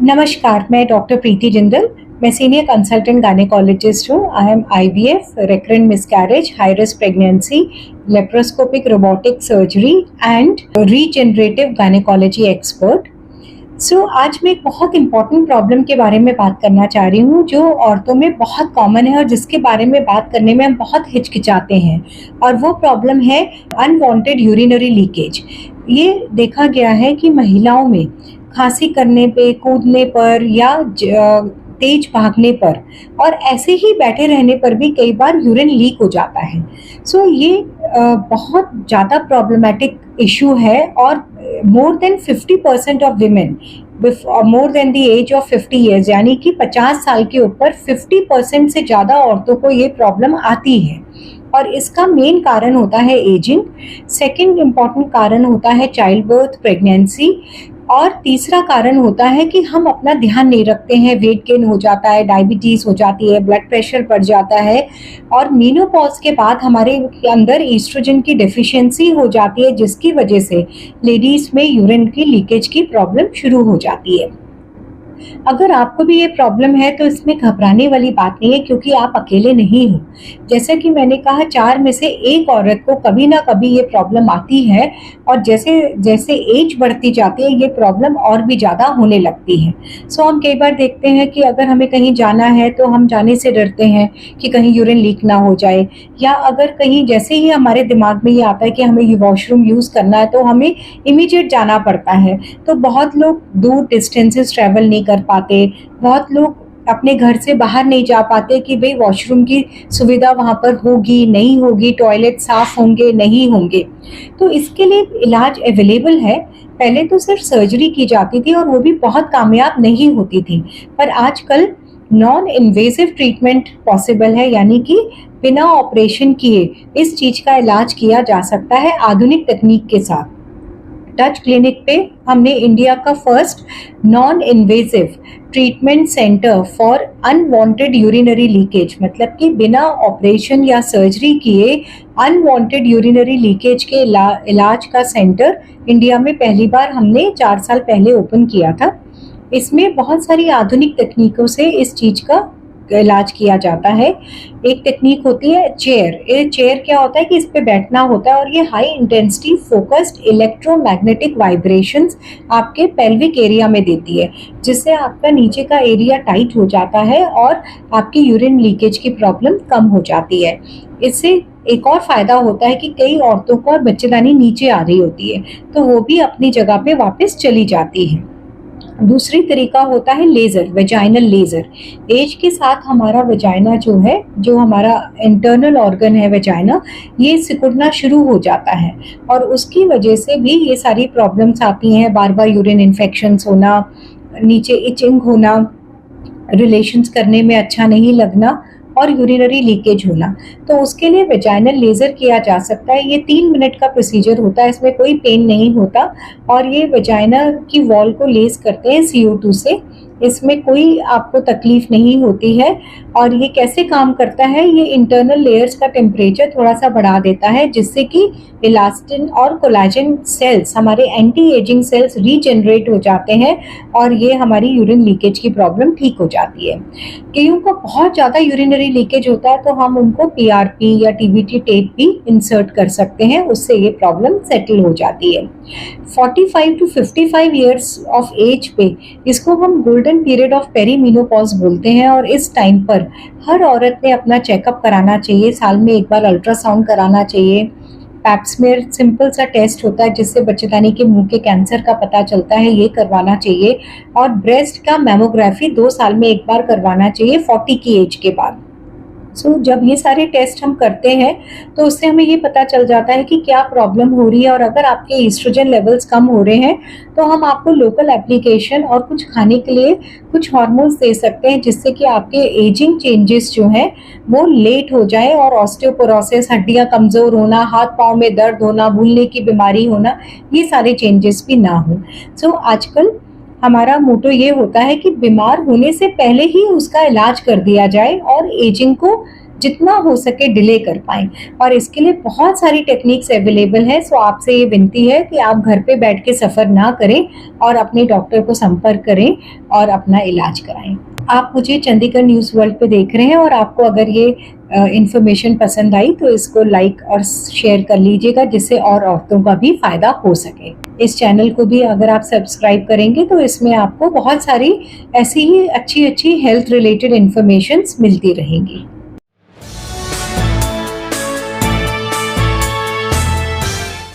नमस्कार, मैं डॉक्टर प्रीति जिंदल। मैं सीनियर कंसल्टेंट गायनेकोलॉजिस्ट हूँ। I am IVF, recurrent miscarriage, high risk pregnancy, laparoscopic robotic surgery and regenerative gynaecology expert. आज मैं एक बहुत इंपॉर्टेंट प्रॉब्लम के बारे में बात करना चाह रही हूँ, जो औरतों में बहुत कॉमन है और जिसके बारे में बात करने में हम बहुत हिचकिचाते हैं। और वो प्रॉब्लम है अनवांटेड यूरिनरी लीकेज। ये देखा गया है कि महिलाओं में खांसी करने पे, कूदने पर या तेज भागने पर और ऐसे ही बैठे रहने पर भी कई बार यूरिन लीक हो जाता है। ये बहुत ज़्यादा प्रॉब्लमेटिक इशू है और more than 50% of women more than the age of 50 years, यानी कि 50 साल के ऊपर 50% से ज़्यादा औरतों को ये प्रॉब्लम आती है। और इसका मेन कारण होता है एजिंग। सेकंड इम्पॉर्टेंट कारण होता है चाइल्ड बर्थ, प्रेगनेंसी। और तीसरा कारण होता है कि हम अपना ध्यान नहीं रखते हैं, वेट गेन हो जाता है, डायबिटीज हो जाती है, ब्लड प्रेशर बढ़ जाता है। और मीनोपॉज के बाद हमारे अंदर ईस्ट्रोजन की डेफिशिएंसी हो जाती है, जिसकी वजह से लेडीज में यूरिन की लीकेज की प्रॉब्लम शुरू हो जाती है। अगर आपको भी ये प्रॉब्लम है तो इसमें घबराने वाली बात नहीं है, क्योंकि आप अकेले नहीं हो। जैसे कि मैंने कहा, 4 में से 1 औरत को कभी ना कभी ये प्रॉब्लम आती है और जैसे जैसे एज बढ़ती जाती है ये प्रॉब्लम और भी ज़्यादा होने लगती है। हम कई बार देखते हैं कि अगर हमें कहीं जाना है तो हम जाने से डरते हैं कि कहीं यूरिन लीक ना हो जाए, या अगर कहीं जैसे ही हमारे दिमाग में ये आता है कि हमें ये वॉशरूम यूज़ करना है तो हमें इमीडिएट जाना पड़ता है। तो बहुत लोग दूर डिस्टेंसेस ट्रैवल नहीं कर पाते, बहुत लोग अपने घर से बाहर नहीं जा पाते कि भाई वॉशरूम की सुविधा वहाँ पर होगी नहीं होगी, टॉयलेट साफ होंगे नहीं होंगे। तो इसके लिए इलाज अवेलेबल है। पहले तो सिर्फ सर्जरी की जाती थी और वो भी बहुत कामयाब नहीं होती थी, पर आजकल नॉन इन्वेसिव ट्रीटमेंट पॉसिबल है, यानी कि बिना ऑपरेशन किए इस चीज का इलाज किया जा सकता है आधुनिक तकनीक के साथ। टच क्लिनिक पे हमने इंडिया का first non invasive treatment centre for unwanted urinary leakage, मतलब कि बिना ऑपरेशन या सर्जरी किए अनवांटेड यूरिनरी लीकेज के इलाज का सेंटर इंडिया में पहली बार हमने 4 साल पहले ओपन किया था। इसमें बहुत सारी आधुनिक तकनीकों से इस चीज का इलाज किया जाता है। एक टेक्निक होती है चेयर। ये चेयर क्या होता है कि इस पे बैठना होता है और ये high intensity focused electromagnetic vibrations आपके पेल्विक एरिया में देती है, जिससे आपका नीचे का एरिया टाइट हो जाता है और आपकी यूरिन लीकेज की प्रॉब्लम कम हो जाती है। इससे एक और फायदा होता है कि कई औरतों को बच्चेदानी नीचे आ रही होती है तो वो भी अपनी जगह पे वापस चली जाती है। दूसरी तरीका होता है लेजर, वेजाइनल लेजर। एज के साथ हमारा वेजाइना जो है, जो हमारा इंटरनल ऑर्गन है वेजाइना, ये सिकुड़ना शुरू हो जाता है और उसकी वजह से भी ये सारी प्रॉब्लम्स आती हैं। बार बार यूरिन इन्फेक्शंस होना, नीचे इचिंग होना, रिलेशंस करने में अच्छा नहीं लगना और यूरिनरी लीकेज होना। तो उसके लिए वेजाइनल लेजर किया जा सकता है। ये 3 मिनट का प्रोसीजर होता है, इसमें कोई पेन नहीं होता और ये वेजाइना की वॉल को लेस करते हैं CO2 से। इसमें कोई आपको तकलीफ नहीं होती है। और ये कैसे काम करता है, ये इंटरनल लेयर्स का टेम्परेचर थोड़ा सा बढ़ा देता है, जिससे कि इलास्टिन और कोलाजन सेल्स, हमारे एंटी एजिंग सेल्स रीजनरेट हो जाते हैं और ये हमारी यूरिन लीकेज की प्रॉब्लम ठीक हो जाती है। कईयों को बहुत ज़्यादा यूरिनरी लीकेज होता है तो हम उनको PRP या TBT टेप भी इंसर्ट कर सकते हैं, उससे ये प्रॉब्लम सेटल हो जाती है। 45 to 55 ईयर्स ऑफ एज पे इसको हम गोल्डन पीरियड ऑफ पेरीमेनोपॉज बोलते हैं और इस टाइम पर हर औरत ने अपना चेकअप कराना चाहिए। साल में एक बार अल्ट्रासाउंड कराना चाहिए। पैप्समेयर सिंपल सा टेस्ट होता है जिससे बच्चेदानी के मुंह के कैंसर का पता चलता है, ये करवाना चाहिए। और ब्रेस्ट का मैमोग्राफी 2 साल में एक बार करवाना चाहिए 40 की एज के बाद। जब ये सारे टेस्ट हम करते हैं तो उससे हमें ये पता चल जाता है कि क्या प्रॉब्लम हो रही है। और अगर आपके ईस्ट्रोजन लेवल्स कम हो रहे हैं तो हम आपको लोकल एप्लीकेशन और कुछ खाने के लिए कुछ हार्मोन्स दे सकते हैं, जिससे कि आपके एजिंग चेंजेस जो हैं वो लेट हो जाए और ऑस्टियोपोरोसिस, हड्डियां कमजोर होना, हाथ पाँव में दर्द होना, भूलने की बीमारी होना, ये सारे चेंजेस भी ना हो। आजकल हमारा मोटो ये होता है कि बीमार होने से पहले ही उसका इलाज कर दिया जाए और एजिंग को जितना हो सके डिले कर पाएं। और इसके लिए बहुत सारी टेक्निक्स अवेलेबल है। सो आपसे ये विनती है कि आप घर पे बैठ के सफ़र ना करें और अपने डॉक्टर को संपर्क करें और अपना इलाज कराएं। आप मुझे चंडीगढ़ न्यूज़ वर्ल्ड पे देख रहे हैं और आपको अगर ये इन्फॉर्मेशन पसंद आई तो इसको लाइक और शेयर कर लीजिएगा, जिससे और औरतों का भी फायदा हो सके। इस चैनल को भी अगर आप सब्सक्राइब करेंगे तो इसमें आपको बहुत सारी ऐसी ही अच्छी अच्छी हेल्थ रिलेटेड इन्फॉर्मेशंस मिलती रहेंगी।